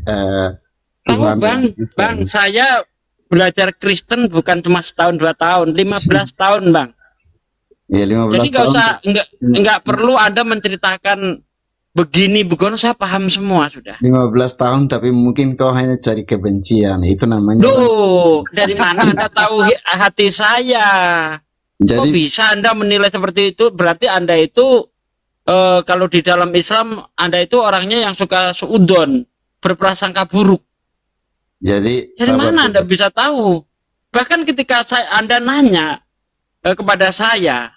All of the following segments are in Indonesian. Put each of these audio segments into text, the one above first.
Tahu Tuhan bang, Kristen. saya belajar Kristen bukan cuma setahun 2 tahun, 15 tahun bang. Ya Jadi 15 nggak tahun. usah, nggak perlu Anda menceritakan begini begono, saya paham semua sudah. 15 tahun tapi mungkin kau hanya cari kebencian. Itu namanya orang. Duh, dari mana Anda tahu hati saya? Kok Jadi bisa Anda menilai seperti itu? Berarti Anda itu kalau di dalam Islam Anda itu orangnya yang suka suudon, berprasangka buruk. jadi Dari sabar mana Anda dulu. bisa tahu? Bahkan ketika Anda nanya kepada saya,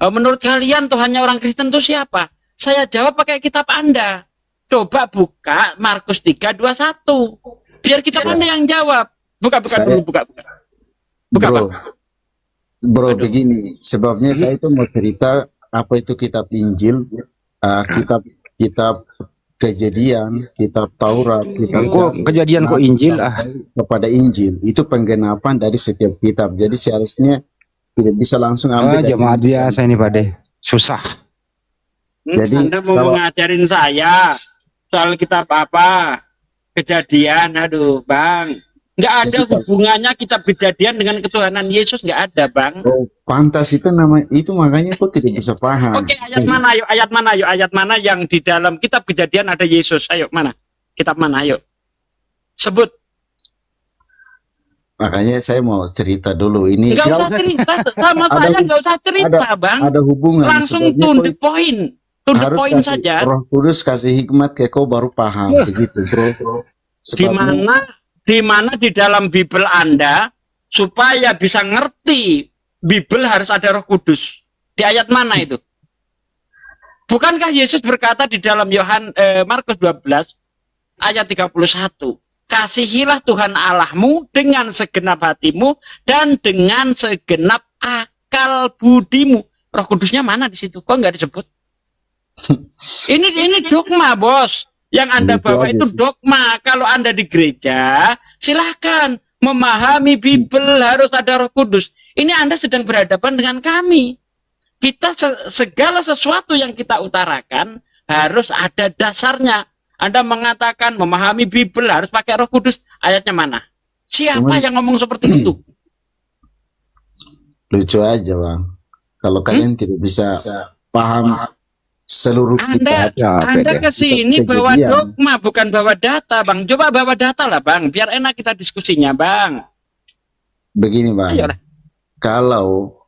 menurut kalian Tuhannya orang Kristen itu siapa? Saya jawab pakai kitab Anda. Coba buka Markus 3:21. Biar kitab Anda yang jawab. Buka Saya, dulu, buka. Buka, Pak. bro Aduh. begini. Sebabnya saya itu mau cerita apa itu kitab Injil, kitab Kejadian, kitab Taurat, kitab Kok Kejadian kok Injil sampai kepada Injil. Itu penggenapan dari setiap kitab. Jadi seharusnya tidak bisa langsung ambil dari jemaat Injil. biasa ini Pak De. Susah. Jadi Anda mau kalau- mengajarin saya soal kitab apa? Kejadian, aduh bang. Nggak ada hubungannya kitab Kejadian dengan ketuhanan Yesus, nggak ada bang. Oh, pantas itu nama itu, makanya kok tidak bisa paham. Oke, ayat mana yuk? Ayat mana yang di dalam kitab Kejadian ada Yesus? Ayo, mana? Kitab mana? Ayo. Sebut. Makanya saya mau cerita dulu ini. Nggak usah cerita sama saya, nggak usah cerita bang. Ada hubungan. Langsung sebabnya to kau the point. To the harus point kasih saja. Roh Kudus kasih hikmat ke kau baru paham begitu, bro. Di mana di dalam Bible Anda supaya bisa ngerti Bible harus ada Roh Kudus. Di ayat mana itu? Bukankah Yesus berkata di dalam Markus 12 ayat 31, kasihilah Tuhan Allahmu dengan segenap hatimu dan dengan segenap akal budimu. Roh Kudusnya mana di situ? Kok nggak disebut? Ini dogma, bos. Yang Anda Begitu bawa aja itu sih. dogma. Kalau Anda di gereja, silahkan memahami Bible harus ada Roh Kudus. Ini Anda sedang berhadapan dengan kami. Kita segala sesuatu yang kita utarakan harus ada dasarnya. Anda mengatakan memahami Bible harus pakai Roh Kudus. Ayatnya mana? Siapa yang ngomong seperti itu? Lucu aja, Bang. Kalau kalian tidak bisa paham seluruh kitab. Anda ke sini Kitab bawa Kejadian. dogma, bukan bawa data, Bang. Coba bawa data lah, Bang. Biar enak kita diskusinya, Bang. Begini, Bang. Ayolah. Kalau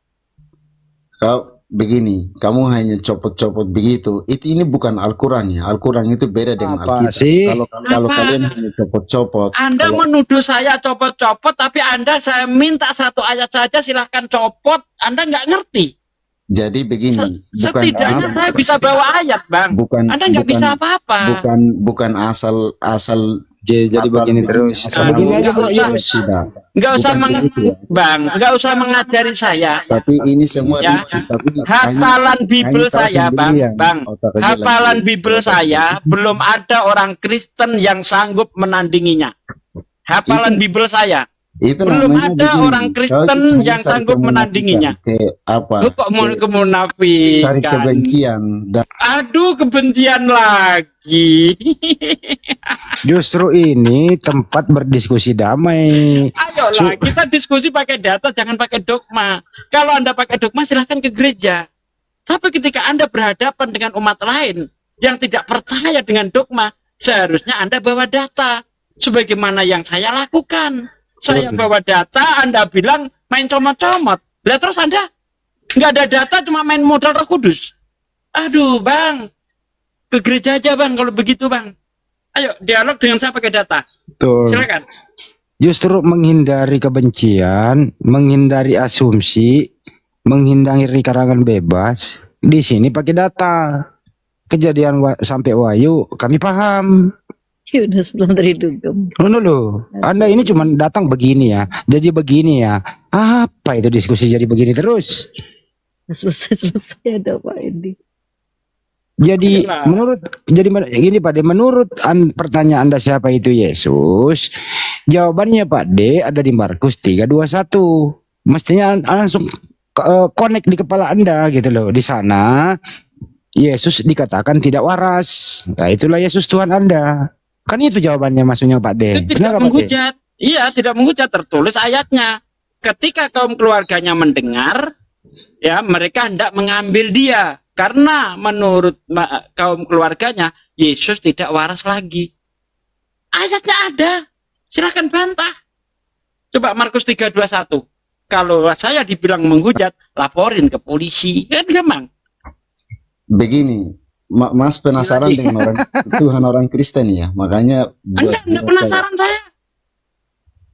begini, kamu hanya copot-copot begitu, ini bukan Al-Quran ya. Al-Quran itu beda dengan Apa Alkitab. sih? Kalau kalian hanya copot-copot, Anda menuduh saya copot-copot, tapi saya minta satu ayat saja, silahkan copot. Anda nggak ngerti. jadi begini, Setidaknya saya bisa bawa ayat, Bang. Anda nggak bisa apa-apa. bukan asal Jadi begini terus. begini aja, Bro. Nggak usah Bang, nggak usah mengajari saya. Tapi ini semua Ya. Hafalan Bible saya, Bang. Hafalan Bible saya belum ada orang Kristen yang sanggup menandinginya. Hafalan Bible saya itu belum namanya ada begini, orang kau Kristen cari yang sanggup menandinginya. apa? Lu kok mau kemunafikan? Cari kebencian. Aduh, kebencian lagi. Justru ini tempat berdiskusi damai. Ayolah, kita diskusi pakai data, jangan pakai dogma. Kalau Anda pakai dogma, silahkan ke gereja. Tapi ketika Anda berhadapan dengan umat lain yang tidak percaya dengan dogma, seharusnya Anda bawa data. Sebagaimana yang saya lakukan. Saya bawa data, Anda bilang main comot-comot. Lah terus Anda nggak ada data, cuma main modal Roh Kudus. Aduh, Bang. Ke gereja aja, Bang, kalau begitu, Bang. Ayo, dialog dengan saya pakai data. Betul. Silakan. Justru menghindari kebencian, menghindari asumsi, menghindari karangan bebas. Di sini pakai data. Kejadian sampai Wahyu kami paham. Udah sebelum dari dugem. Loh, Anda ini cuma datang begini ya, jadi begini ya. Apa itu diskusi jadi begini terus? Selesai ada Pak Edi. Jadi gini Pak D, menurut pertanyaan Anda siapa itu Yesus? Jawabannya Pak D ada di Markus 3:21. Mestinya langsung connect di kepala Anda gitu loh. Di sana Yesus dikatakan tidak waras. Nah, itulah Yesus Tuhan Anda. Kan itu jawabannya maksudnya Pak D. Itu Benar nggak, tidak Pak D? menghujat. Iya, tidak menghujat, tertulis ayatnya. Ketika kaum keluarganya mendengar, ya mereka hendak mengambil dia karena menurut kaum keluarganya Yesus tidak waras lagi. Ayatnya ada. Silakan bantah. Coba Markus 3:21. Kalau saya dibilang menghujat, laporin ke polisi. Kan gampang. Begini, Mas penasaran Iya. dengan orang Tuhan orang Kristen ya, makanya Anda penasaran saya?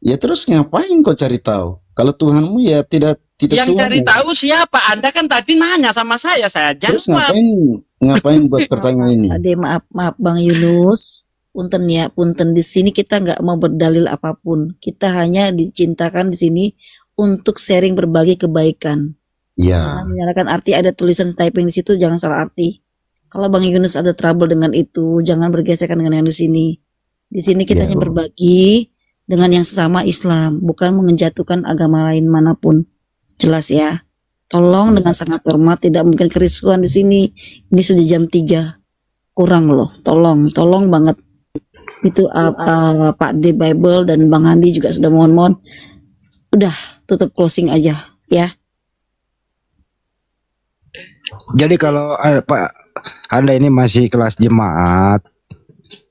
Ya terus ngapain kau cari tahu? Kalau Tuhanmu ya tidak Yang Tuhan cari ya. tahu siapa? Anda kan tadi nanya sama saya Terus jawab. ngapain buat pertanyaan ini? Ade, maaf Bang Yunus. Punten ya, punten, di sini kita nggak mau berdalil apapun. Kita hanya dicintakan di sini untuk sharing berbagi kebaikan. Ya, Jangan menyalahkan arti, ada tulisan typing di situ, jangan salah arti. Kalau Bang Yunus ada trouble dengan itu, jangan bergesekan dengan yang di sini. Di sini kita Ya, hanya Bang. berbagi dengan yang sesama Islam, bukan menjatuhkan agama lain manapun. Jelas ya. Tolong dengan sangat hormat, tidak mungkin kerusuhan di sini. Ini sudah jam 3. Kurang loh. Tolong banget. Itu Pak D Bible dan Bang Andi juga sudah mohon-mohon. Udah, tutup closing aja ya. Jadi kalau Pak Anda ini masih kelas jemaat,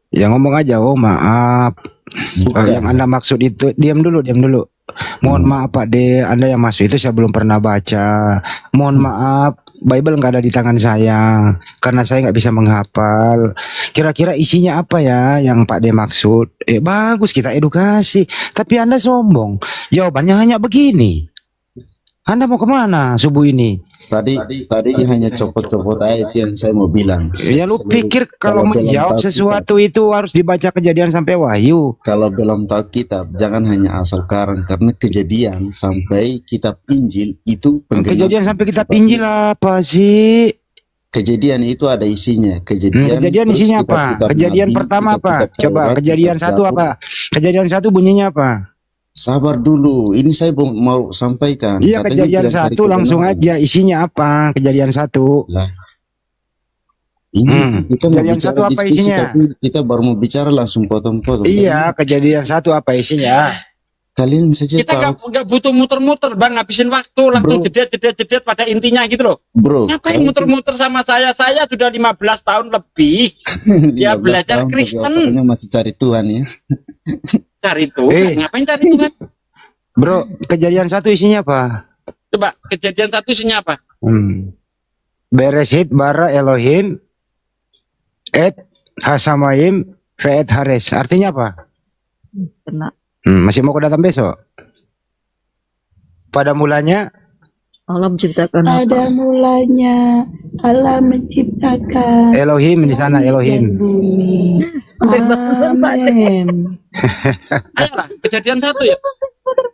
ya ngomong aja, oh maaf. bukan. Yang Anda maksud itu, diam dulu. Mohon maaf Pak D, Anda yang masuk itu saya belum pernah baca. Mohon maaf, Bible nggak ada di tangan saya karena saya nggak bisa menghafal. Kira-kira isinya apa ya yang Pak D maksud? Bagus, kita edukasi. Tapi Anda sombong. Jawabannya hanya begini. Anda mau kemana subuh ini? Tadi hanya copot-copot ayat yang saya mau bilang. Ya lu pikir kalau belum menjawab tahu sesuatu itu harus dibaca Kejadian sampai Wahyu. Kalau belum tahu kitab, jangan hanya asal karang, karena Kejadian sampai kitab Injil itu Kejadian sampai kitab Injil apa sih? Kejadian itu ada isinya. Kejadian Kejadian terus isinya apa? kitab-kitab Kejadian Nabi, pertama apa? kitab-kitab Coba Taurat, Kejadian kitab 1 Yakub. apa? Kejadian 1 bunyinya apa? Sabar dulu, ini saya mau sampaikan. Iya, Katanya Kejadian bilang cari 1 langsung kebenaran. aja. Isinya apa? Kejadian 1. Lah, ini kita mau Kejadian bicara 1 apa diskusi, isinya? tapi kita baru mau bicara langsung potong-potong. Iya, Kejadian 1 apa isinya? Kalian saja Kita tahu, nggak butuh muter-muter, Bang, ngabisin waktu, langsung Bro. jedet pada intinya gitu loh. bro. Ngapain kalau muter-muter sama saya? Saya sudah 15 tahun lebih. 15 Ya, belajar tahun, tapi Kristen. otaknya masih cari Tuhan ya. Cari Tuhan. Ngapain cari Tuhan? Bro, Kejadian 1 isinya apa? Coba Kejadian 1 isinya apa? Bereshit bara Elohim et hasamayim ve'et hares. Artinya apa? Kena. Masih mau datang besok? Pada mulanya Allah menciptakan Pada apa? mulanya Allah menciptakan Elohim di sana langit dan Elohim. bumi. Sampai bangun, Pak D. Amin. Ayolah, Kejadian 1 ya.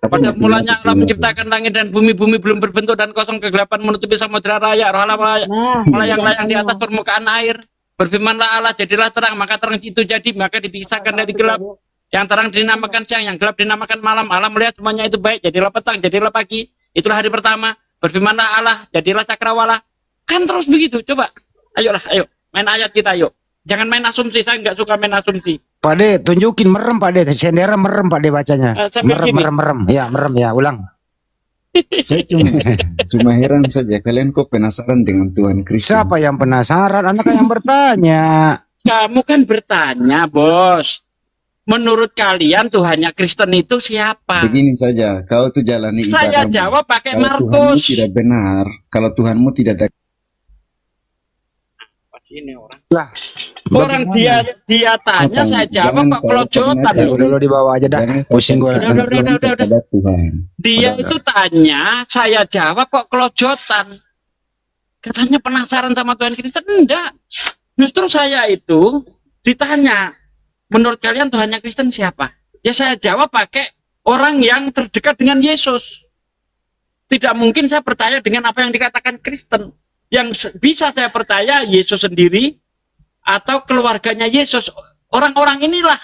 Pada mulanya Allah menciptakan langit dan bumi, bumi belum berbentuk dan kosong, kegelapan menutupi samudera raya, roh Allah melayang-layang di atas permukaan air. Berfirmanlah Allah, jadilah terang, maka terang itu jadi, maka dipisahkan dari gelap. Yang terang dinamakan siang, yang gelap dinamakan malam. Allah melihat semuanya itu baik, jadilah petang, jadilah pagi. Itulah hari pertama. Berfirmanlah Allah, jadilah cakrawala. Kan terus begitu, coba. Ayolah, ayo, main ayat kita, yuk. Jangan main asumsi, saya nggak suka main asumsi. Pak D, tunjukin merem Pak D. Sendera merem Pak D bacanya. Sampai gini. Merem. Ya, merem ya, ulang. Saya cuma heran saja, kalian kok penasaran dengan Tuhan Kristus? Siapa yang penasaran? Anda kan yang bertanya. Kamu kan bertanya, bos. Menurut kalian Tuhannya Kristen itu siapa? Begini saja, kau tuh jalani Saya ibadahmu. jawab pakai Kalau Tuhanmu Markus. tidak benar, kalau Tuhanmu tidak ada, Orang dia tanya, Apa? saya jawab Jangan kok kelojotan kau loh. Udah di bawah aja dah. jangan Pusing gue. katakan Udah. Tuhan kepada Tuhan. Dia Udah. itu tanya, saya jawab kok kelojotan. Katanya penasaran sama Tuhan Kristen. Enggak. Justru saya itu ditanya, menurut kalian Tuhannya Kristen siapa? Ya saya jawab pakai orang yang terdekat dengan Yesus. Tidak mungkin saya percaya dengan apa yang dikatakan Kristen. Yang bisa saya percaya Yesus sendiri atau keluarganya Yesus. Orang-orang inilah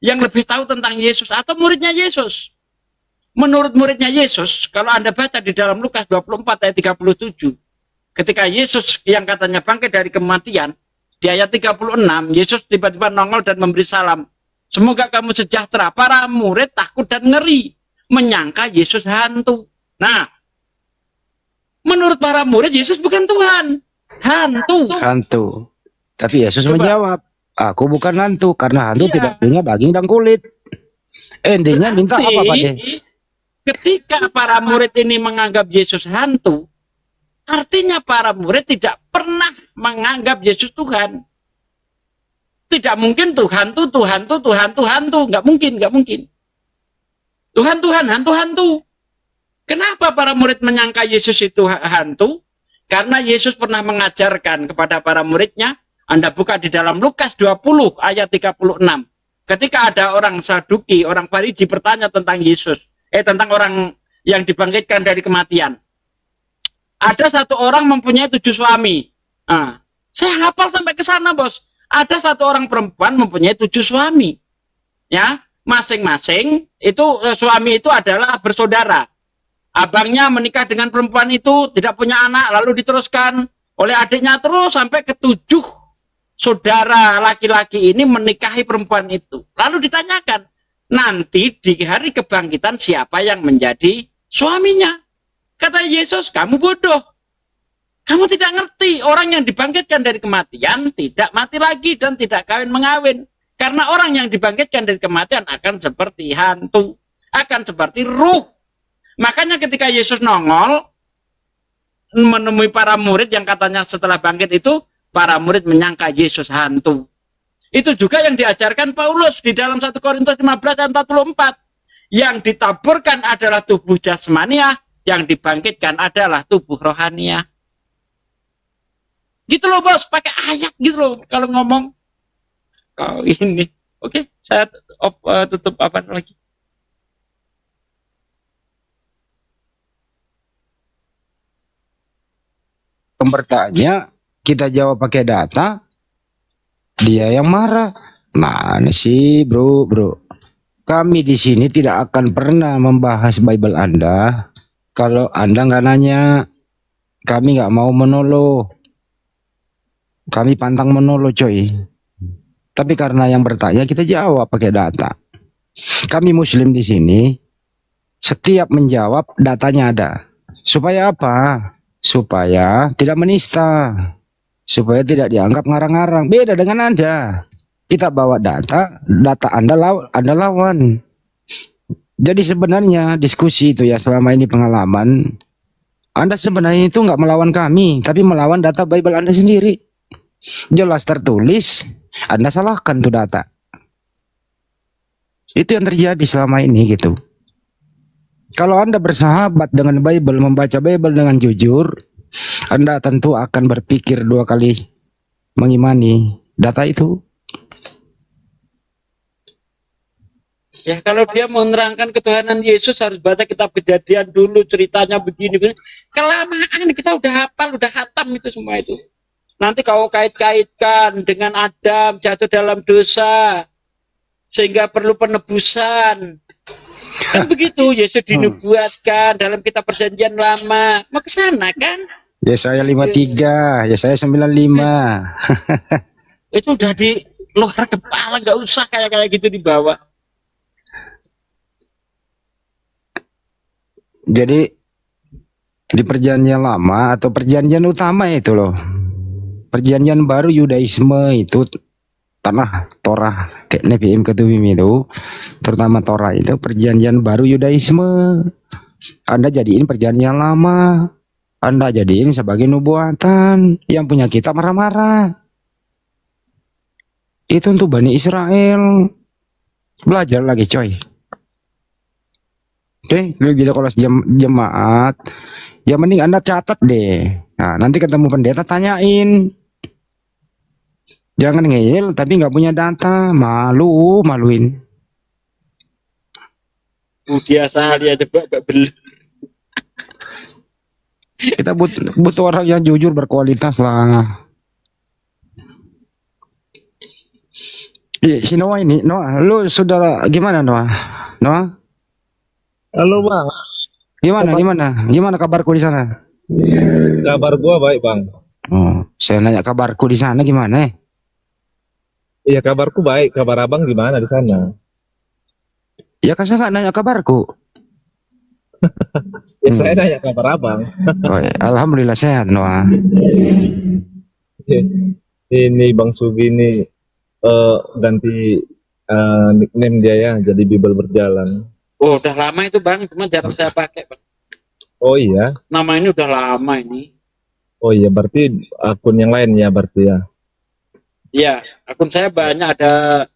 yang lebih tahu tentang Yesus atau muridnya Yesus. Menurut muridnya Yesus, kalau Anda baca di dalam Lukas 24 ayat 37, ketika Yesus yang katanya bangkit dari kematian, di ayat 36, Yesus tiba-tiba nongol dan memberi salam. Semoga kamu sejahtera. Para murid takut dan ngeri, menyangka Yesus hantu. Nah, menurut para murid Yesus bukan Tuhan, hantu. Hantu. Tapi Yesus Coba. menjawab, aku bukan hantu karena hantu Iya. tidak punya daging dan kulit. Endingnya minta apa Pak De? Ketika para murid ini menganggap Yesus hantu, artinya para murid tidak pernah menganggap Yesus Tuhan. Tidak mungkin Tuhan tuh Tuhan tuh Tuhan tuh hantu, nggak mungkin, nggak mungkin. Tuhan Tuhan hantu. Kenapa para murid menyangka Yesus itu hantu? Karena Yesus pernah mengajarkan kepada para muridnya. Anda buka di dalam Lukas 20 ayat 36. Ketika ada orang Saduki, orang Farisi bertanya tentang Yesus, tentang orang yang dibangkitkan dari kematian. Ada satu orang mempunyai 7 suami. Nah, saya hafal sampai ke sana, Bos. Ada satu orang perempuan mempunyai 7 suami. Ya, masing-masing itu suami itu adalah bersaudara. Abangnya menikah dengan perempuan itu, tidak punya anak, lalu diteruskan oleh adiknya terus sampai ke 7 saudara laki-laki ini menikahi perempuan itu. Lalu ditanyakan, nanti di hari kebangkitan siapa yang menjadi suaminya? Kata Yesus, kamu bodoh. Kamu tidak ngerti, orang yang dibangkitkan dari kematian tidak mati lagi dan tidak kawin mengawin. Karena orang yang dibangkitkan dari kematian akan seperti hantu, akan seperti ruh. Makanya ketika Yesus nongol, menemui para murid yang katanya setelah bangkit itu, para murid menyangka Yesus hantu. Itu juga yang diajarkan Paulus di dalam 1 Korintus 15 ayat 44. Yang ditaburkan adalah tubuh jasmaniah, yang dibangkitkan adalah tubuh rohaniah. Gitu loh Bos, pakai ayat gitu loh kalau ngomong. Kau ini. Oke, saya tutup apa lagi? Bertanya, kita jawab pakai data, dia yang marah. Mana sih bro? Kami di sini tidak akan pernah membahas Bible Anda kalau Anda nggak nanya. Kami nggak mau menolo. Kami pantang menolo coy. Tapi karena yang bertanya kita jawab pakai data. Kami Muslim di sini setiap menjawab datanya ada. Supaya apa? Supaya tidak menista, supaya tidak dianggap ngarang-ngarang. Beda dengan Anda. Kita bawa data Anda lawan. Jadi sebenarnya diskusi itu ya selama ini pengalaman, Anda sebenarnya itu nggak melawan kami, tapi melawan data Bible Anda sendiri. Jelas tertulis, Anda salahkan tuh data. Itu yang terjadi selama ini gitu. Kalau Anda bersahabat dengan Bible, membaca Bible dengan jujur, Anda tentu akan berpikir 2 kali mengimani data itu. Ya kalau dia mau menerangkan ketuhanan Yesus harus baca kitab Kejadian dulu, ceritanya begini. Kelamaan, kita udah hafal, udah hatam itu semua itu. Nanti kau kait-kaitkan dengan Adam jatuh dalam dosa, sehingga perlu penebusan. Kan begitu Yesus dinubuatkan dalam kitab Perjanjian Lama. Mau ke sana kan? Yesaya 53, Yesaya 95. Itu udah di luar kepala, nggak usah kayak gitu dibawa. Jadi di Perjanjian Lama atau Perjanjian Utama itu loh. Perjanjian Baru Yudaisme itu tanah Torah kayak Nevi'im Ketuvim itu, terutama Torah itu Perjanjian Baru Yudaisme. Anda jadiin Perjanjian Lama, Anda jadiin sebagai nubuatan. Yang punya kitab marah-marah. Itu untuk Bani Israel. Belajar lagi coy. Oke, jadi kalau jemaat, ya mending Anda catat deh. Nah, nanti ketemu pendeta tanyain. Jangan ngeyel tapi nggak punya data, maluin. Biasa dia coba beli. Kita butuh orang yang jujur berkualitas lah. Si Noah ini, Noah, lu sudah gimana Noah? Noah? Halo Bang, Gimana kabarku di sana? kabar gua baik Bang. Oh, saya nanya kabarku di sana gimana? Iya, kabarku baik. Kabar abang gimana di sana? Ya kan saya nggak nanya kabarku. Ya saya nanya kabar abang. Oh, ya. Alhamdulillah sehat Noah. Ini Bang Sugi ini ganti nickname dia ya, jadi Bible Berjalan. Oh, udah lama itu Bang, cuma jarang saya pakai, Bang. Oh iya, Nama ini udah lama ini. oh iya, berarti akun yang lain ya, berarti ya. Iya, akun saya banyak, ada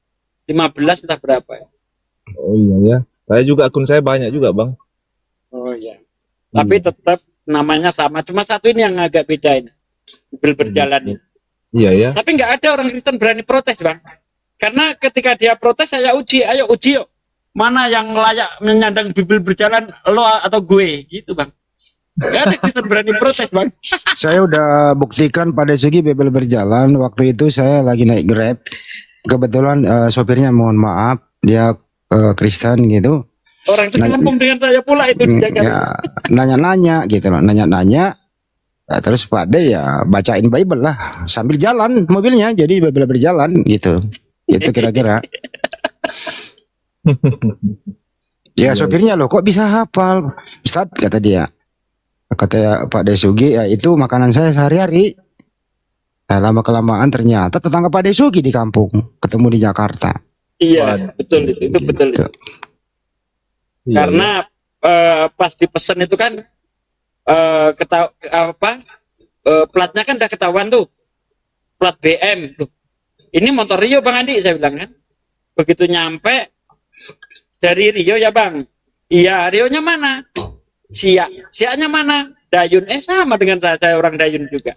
15 entah berapa ya. Oh iya ya, saya juga akun saya banyak juga Bang. Oh iya. Tapi tetap namanya sama, cuma satu ini yang agak beda ini. Bible Berjalan ini. Iya ya. Tapi nggak ada orang Kristen berani protes, Bang. Karena ketika dia protes, saya uji, ayo uji yuk. Mana yang layak menyandang Bible Berjalan, lo atau gue, gitu Bang. Gak ada Kristen berani protes, Bang. Saya udah buktikan pada Sugi Bible Berjalan. Waktu itu saya lagi naik Grab. Kebetulan sopirnya mohon maaf, dia Kristen gitu. Orang sekampung dengan saya pula itu di Jakarta. Ya, nanya-nanya gitu loh, nanya-nanya. Nah, terus Pak D ya bacain Bible lah sambil jalan mobilnya, jadi Bible berjalan gitu. Itu kira-kira. Ya sopirnya loh kok bisa hafal? Ustaz kata dia. Kata Pak Desugi ya itu makanan saya sehari-hari. Nah, lama kelamaan ternyata tetangga Pak Desugi di kampung ketemu di Jakarta. Iya, betul itu betul itu. Iya, Karena pas dipesan itu kan platnya kan udah ketahuan tuh, plat BM. Loh, ini motor Rio Bang Andi, saya bilang kan. Begitu nyampe dari Rio ya Bang. Iya, Rio-nya mana? Siaknya mana? Dayun. Sama dengan saya orang Dayun juga.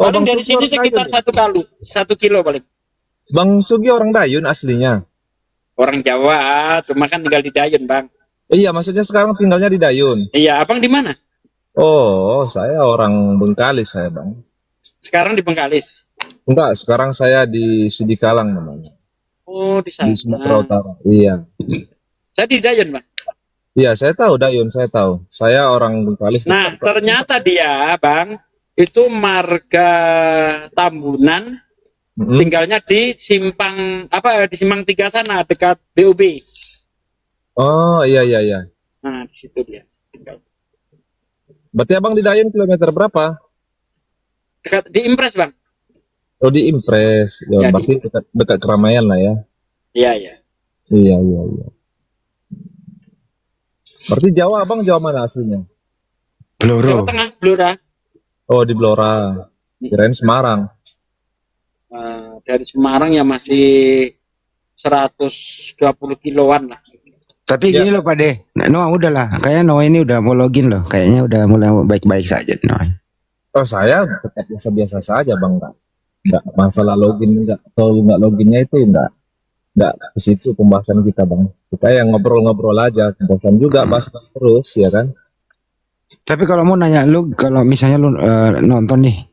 Oh, Paling Bang dari Sugi sini orang sekitar Dayun 1 kilo paling. Bang Sugi orang Dayun aslinya. Orang Jawa, cuma kan tinggal di Dayun Bang. Iya, maksudnya sekarang tinggalnya di Dayun. Iya, Abang di mana? Oh, saya orang Bengkalis saya Bang. Sekarang di Bengkalis. Enggak, sekarang saya di Sidikalang namanya. Oh, di Di sana. Sumatera Utara. Iya. Saya di Dayun Bang. Iya, saya tahu Dayun, saya tahu. Saya orang Bengkalis. Nah, dekat. ternyata dia, Bang, itu marga Tambunan, Mm-mm. tinggalnya di Simpang di Simpang 3 sana dekat BUB. Oh, iya iya iya. Nah, di situ dia. Berarti Abang di Dayun kilometer berapa? Dekat di Impres, Bang. Oh, di Impres. Ya, Ya, berarti dekat keramaian lah ya. Iya, iya. Iya, iya, iya. Berarti Jawa, Abang Jawa mana aslinya? Jawa Peluru. Tengah, Blora. Oh, di Blora. Kirain Semarang. Dari Semarang ya masih 120 kiloan lah. Tapi Ya. gini loh Pak D, Noah udahlah, kayaknya Noah ini udah mau login loh, kayaknya udah mulai baik-baik saja Noah. Oh, saya tetap biasa-biasa saja, Bang. Enggak masalah login enggak atau enggak loginnya itu enggak ke situ pembahasan kita, Bang. Kita yang ngobrol-ngobrol aja, bosan juga bahas-bahas terus, ya kan? Tapi kalau mau nanya lu, kalau misalnya lu nonton nih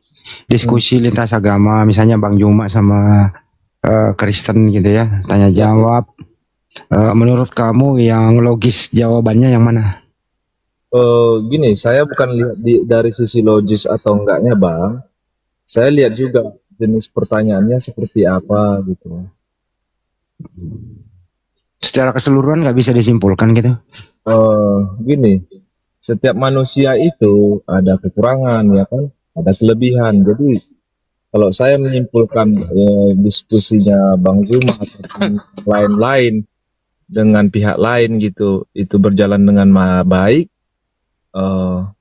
diskusi lintas agama, misalnya Bang Juma sama Kristen gitu ya, tanya jawab. Menurut kamu yang logis jawabannya yang mana? Gini, saya bukan lihat dari sisi logis atau enggaknya, Bang. Saya lihat juga jenis pertanyaannya seperti apa gitu. Secara keseluruhan nggak bisa disimpulkan gitu. Gini, setiap manusia itu ada kekurangan, ya kan? Ada kelebihan. Jadi kalau saya menyimpulkan diskusinya Bang Zuma atau lain-lain dengan pihak lain gitu, itu berjalan dengan baik,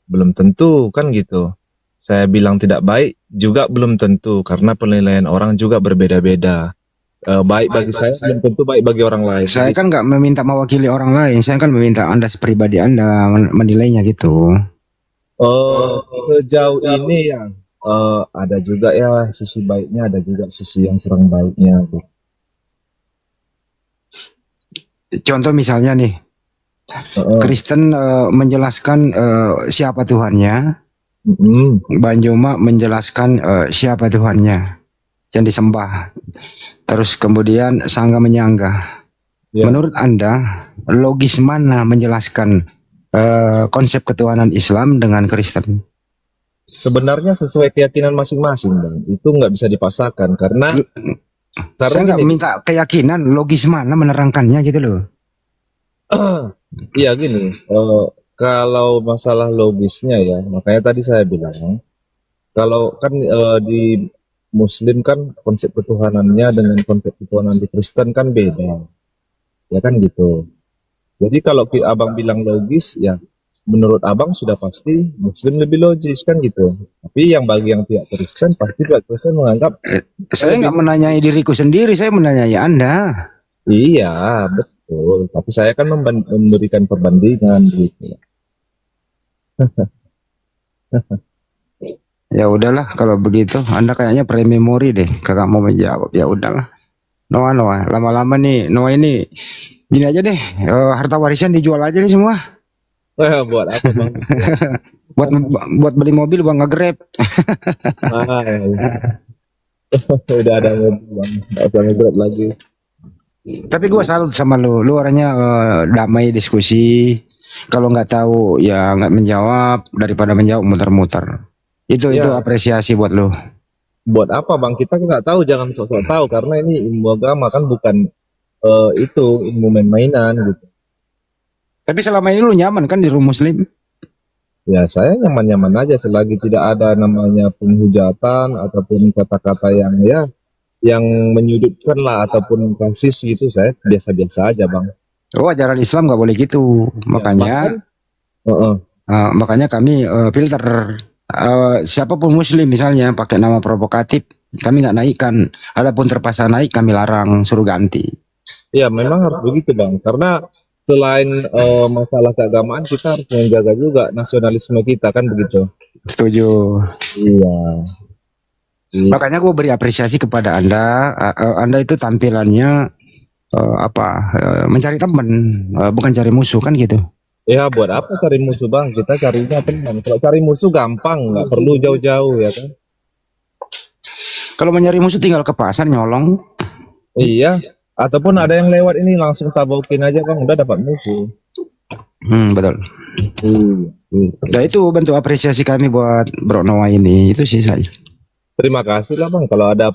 belum tentu kan gitu. Saya bilang tidak baik juga belum tentu karena penilaian orang juga berbeda-beda. Baik bagi saya belum tentu baik bagi orang lain. Saya kan nggak meminta mewakili orang lain, saya kan meminta Anda pribadi Anda menilainya gitu. Sejauh ini ya ada juga ya sisi baiknya, ada juga sisi yang kurang baiknya. Contoh misalnya nih, Kristen menjelaskan siapa Tuhannya, Bang Juma menjelaskan siapa Tuhannya yang disembah. Terus kemudian Sangga menyanggah. Ya. Menurut Anda, logis mana menjelaskan konsep ketuhanan Islam dengan Kristen? Sebenarnya sesuai keyakinan masing-masing, Bang. Itu nggak bisa dipaksakan karena Karena Saya nggak gini, minta keyakinan, logis mana menerangkannya gitu loh. iya gini, kalau masalah logisnya ya, makanya tadi saya bilang, kalau kan di Muslim kan konsep ketuhanannya dengan konsep ketuhanan di Kristen kan beda, ya kan gitu. Jadi kalau abang bilang logis, ya menurut abang sudah pasti Muslim lebih logis kan gitu. Tapi yang bagi yang pihak Kristen, pasti pihak Kristen menganggap kita Saya lebih nggak menanyai diriku sendiri, saya menanyai Anda. iya betul. Tapi saya kan memberikan perbandingan gitu. Ya udahlah kalau begitu, Anda kayaknya pre-memori deh, kagak mau menjawab. Ya udahlah. Noah, lama-lama nih, Noah ini gini aja deh, harta warisan dijual aja nih semua. Buat apa bang? Buat buat beli mobil, buat nge-Grab. Ah, udah ada mobil bang, nggak usah nge-Grab lagi. Tapi gua salut sama lu orangnya damai diskusi. Kalau nggak tahu ya nggak menjawab daripada menjawab muter-muter. Itu Ya, apresiasi buat lu. buat apa bang? Kita nggak tahu, jangan sok-sok tahu karena ini ilmu agama kan bukan itu ilmu main-mainan gitu. Tapi selama ini lu nyaman kan di rumah Muslim? Ya saya nyaman-nyaman aja selagi tidak ada namanya penghujatan ataupun kata-kata yang ya yang menyudutkan lah ataupun rasis gitu, saya biasa-biasa aja bang. Oh, ajaran Islam nggak boleh gitu. Ya, bahkan, heeh. Makanya kami filter. Siapapun Muslim misalnya pakai nama provokatif, kami nggak naikkan. Adapun terpaksa naik, kami larang, suruh ganti. Ya memang harus begitu bang, karena selain masalah keagamaan kita harus menjaga juga nasionalisme kita kan begitu. Setuju. Iya. Iya. Makanya gue beri apresiasi kepada Anda. Anda itu tampilannya mencari teman, bukan cari musuh kan gitu. Ya buat apa cari musuh bang? Kita carinya teman. Kalau cari musuh gampang, nggak perlu jauh-jauh ya kan? Kalau mencari musuh tinggal ke pasar nyolong. Iya. Ataupun ada yang lewat ini langsung tabokin aja bang, udah dapat musuh. Betul. Iya. Nah itu bentuk apresiasi kami buat Bro Noah ini. Itu sih saya. Terima kasih lah bang. Kalau ada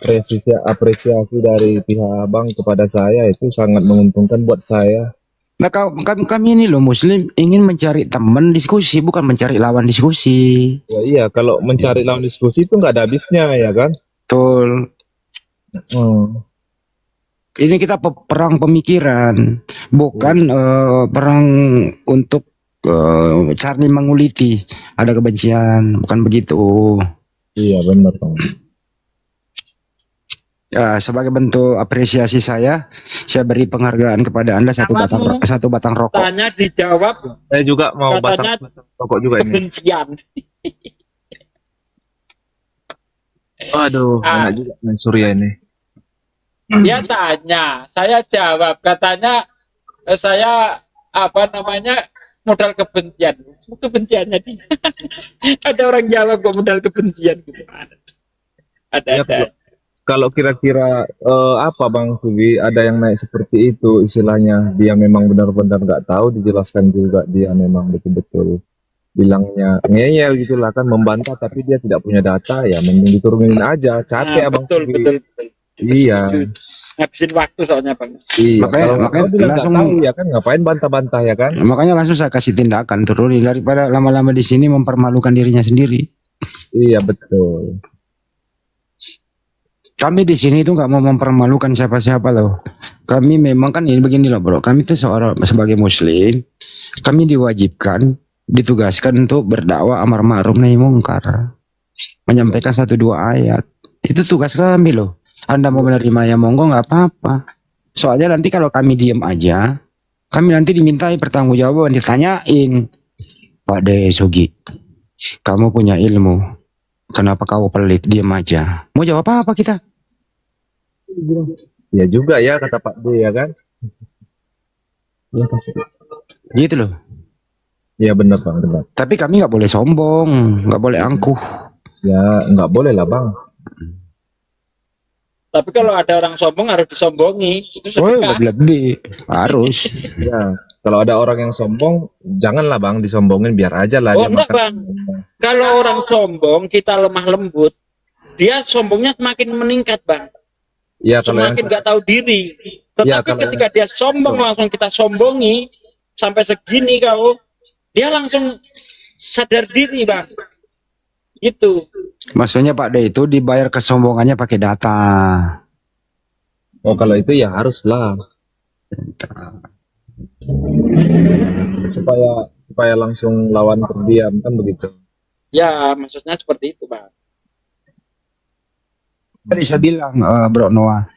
apresiasi dari pihak bang kepada saya itu sangat menguntungkan buat saya. Nah kami ini loh Muslim ingin mencari teman diskusi, bukan mencari lawan diskusi. Ya iya, kalau mencari lawan diskusi itu nggak ada habisnya ya kan? Betul. Ini kita perang pemikiran, bukan perang untuk cari menguliti. Ada kebencian, bukan begitu. Iya benar bang. Ya, sebagai bentuk apresiasi saya beri penghargaan kepada Anda satu batang rokok. Tanya dijawab, Saya juga mau katanya batang rokok juga ini. kebencian. Aduh, enak juga main Surya ini. Dia tanya, saya jawab, katanya saya modal kebencian. Kebenciannya dia. Ada orang jawab kok modal kebencian gitu. Ya, Ada. kalau kira-kira apa Bang Sugi, ada yang naik seperti itu istilahnya, dia memang benar-benar nggak tahu, dijelaskan juga dia memang betul-betul bilangnya ngeyel gitulah kan, membantah tapi dia tidak punya data, ya mending diturunin aja, capek Abang betul, Sugi. betul. Iya. Ngabisin waktu soalnya Bang. Iya. Makanya Kalau bilang nggak langsung tahu ya kan, ngapain bantah-bantah ya kan? makanya langsung saya kasih tindakan turunin daripada lama-lama di sini mempermalukan dirinya sendiri. Iya betul. Kami di sini itu nggak mau mempermalukan siapa-siapa loh. Kami memang kan ini begini loh bro. Kami tuh sebagai Muslim, kami diwajibkan, ditugaskan untuk berdakwah amar ma'ruf nahi mungkar, menyampaikan 1-2 ayat. Itu tugas kami loh. Anda mau menerima ya monggo nggak apa-apa. Soalnya nanti kalau kami diem aja, kami nanti dimintai pertanggungjawaban, ditanyain, Pak De Sugi, kamu punya ilmu, kenapa kau pelit diem aja? Mau jawab apa kita? Ya juga ya kata Pak D ya kan? Ya pasti. Gitu loh. Iya benar Bang, benar. Tapi kami nggak boleh sombong, nggak boleh angkuh. Ya nggak boleh lah Bang. Tapi kalau ada orang sombong harus disombongi. Itu Oh, sedekah. lebih harus. Ya kalau ada orang yang sombong, janganlah Bang disombongin, biar aja lah Oh dia enggak makan. Bang. Kalau orang sombong kita lemah lembut, dia sombongnya semakin meningkat Bang. Ya kalau yang semakin nggak tahu diri. Ya, Tetapi kalau ketika dia sombong, langsung kita sombongi sampai segini kau, dia langsung sadar diri, Bang. Gitu. Maksudnya Pak D itu dibayar kesombongannya pakai data. oh kalau itu ya haruslah supaya langsung lawan terdiam kan begitu. Ya, maksudnya seperti itu, Bang. Tadi saya bilang, Bro Noah,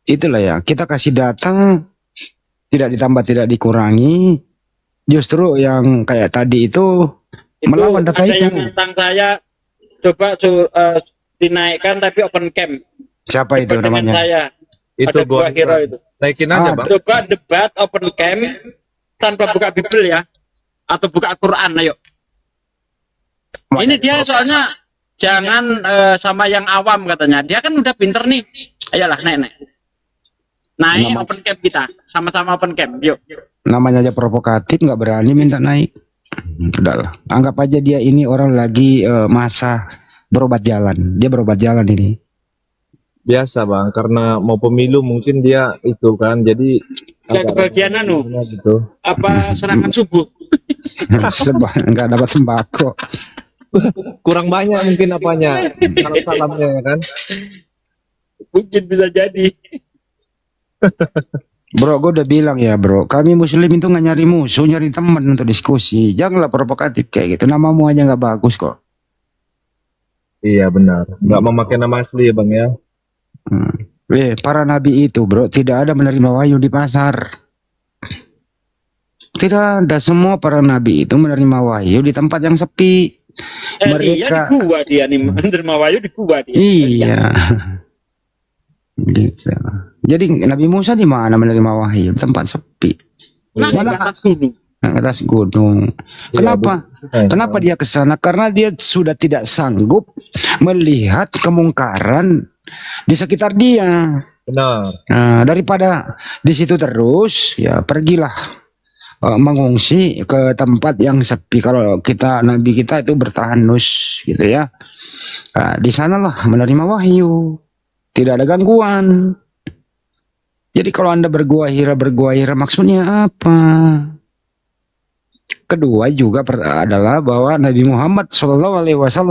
itulah ya, kita kasih data, tidak ditambah, tidak dikurangi. Justru yang kayak tadi itu melawan data ada itu. yang nantang saya, coba dinaikkan tapi open cam. Siapa itu Debat dengan namanya? saya. Itu Ada gua hero itu. naikin aja Ah, bang. Coba debat open cam tanpa buka Bible ya, atau buka Quran, ayo. Ini dia soalnya jangan sama yang awam katanya. Dia kan udah pinter nih. Ayolah naik. Naik Nama- open cam kita, sama-sama open cam. Yuk. namanya aja provokatif, nggak berani minta naik. Udahlah, anggap aja dia ini orang lagi masa berobat jalan. Dia berobat jalan ini. Biasa bang, karena mau pemilu mungkin dia itu kan, jadi Gak kebagian anu, gitu. apa serangan subuh. Nggak dapat sembako. Kurang banyak mungkin apanya, salam-salamnya ya kan. Mungkin bisa jadi. Bro, gue udah bilang ya bro, kami muslim itu nggak nyari musuh, nyari teman untuk diskusi. Janganlah provokatif kayak gitu. Namamu aja nggak bagus kok. Iya benar, nggak memakai nama asli ya bang ya. Para nabi itu bro tidak ada menerima wahyu di pasar. Tidak ada, semua para nabi itu menerima wahyu di tempat yang sepi. Iya di Mereka gua dia nih, menerima wahyu di gua dia. iya. Gitu. Jadi Nabi Musa di mana menerima wahyu? Di tempat sepi, Nah, Mana? di atas gunung. di atas gunung. Kenapa? Kenapa dia ke sana? Karena dia sudah tidak sanggup melihat kemungkaran di sekitar dia. Benar. Nah, daripada di situ terus, ya pergilah mengungsi ke tempat yang sepi. Kalau kita nabi kita itu bertahanus gitu ya. Nah, di sanalah menerima wahyu. Tidak ada gangguan. Jadi kalau Anda berguahira maksudnya apa? Kedua juga adalah bahwa Nabi Muhammad SAW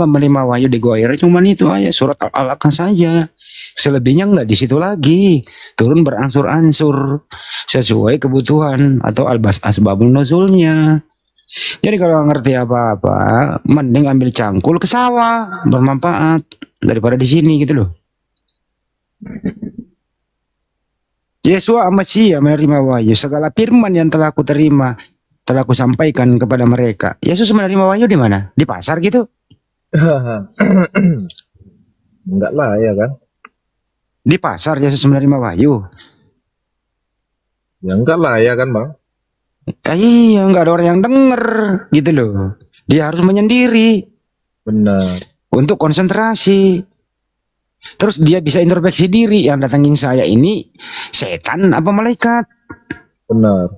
menerima wahyu di Gua Hira cuman itu aja, surat Al-Alaq saja. Selebihnya nggak di situ lagi. Turun berangsur-angsur sesuai kebutuhan atau asbabun nuzulnya. Jadi kalau nggak ngerti apa-apa, mending ambil cangkul ke sawah, bermanfaat daripada di sini gitu loh. Yesua Amasya menerima wahyu, segala firman yang telah aku terima telah aku sampaikan kepada mereka. Yesus menerima wahyu di mana? Di pasar gitu? Enggak lah ya kan. Di pasar Yesus menerima wahyu. Ya enggak lah ya kan bang. Iya, nggak ada orang yang denger gitu loh. Dia harus menyendiri Benar. untuk konsentrasi. Terus dia bisa introspeksi diri, yang datangin saya ini setan apa malaikat? Benar.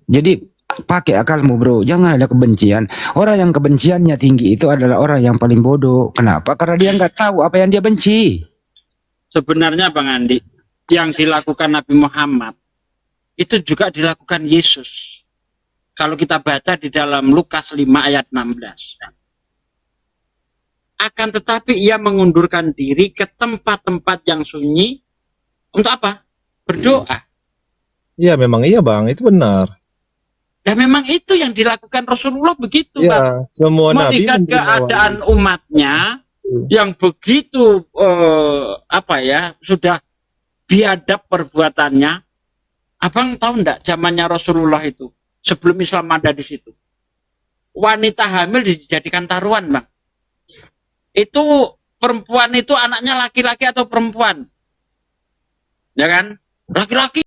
Jadi pakai akalmu bro, jangan ada kebencian. Orang yang kebenciannya tinggi itu adalah orang yang paling bodoh. Kenapa? Karena dia nggak tahu apa yang dia benci. Sebenarnya Bang Andi, yang dilakukan Nabi Muhammad itu juga dilakukan Yesus. Kalau kita baca di dalam Lukas 5 ayat 16. Akan tetapi ia mengundurkan diri ke tempat-tempat yang sunyi untuk apa? Berdoa. Iya memang iya bang, itu benar. Dan memang itu yang dilakukan Rasulullah begitu, Bang. Ya, semua nabi Melihat menerima keadaan wahyu. umatnya yang begitu sudah biadab perbuatannya. Abang tahu enggak zamannya Rasulullah itu sebelum Islam ada di situ, wanita hamil dijadikan taruhan, Bang. Itu perempuan itu anaknya laki-laki atau perempuan, ya kan? Laki-laki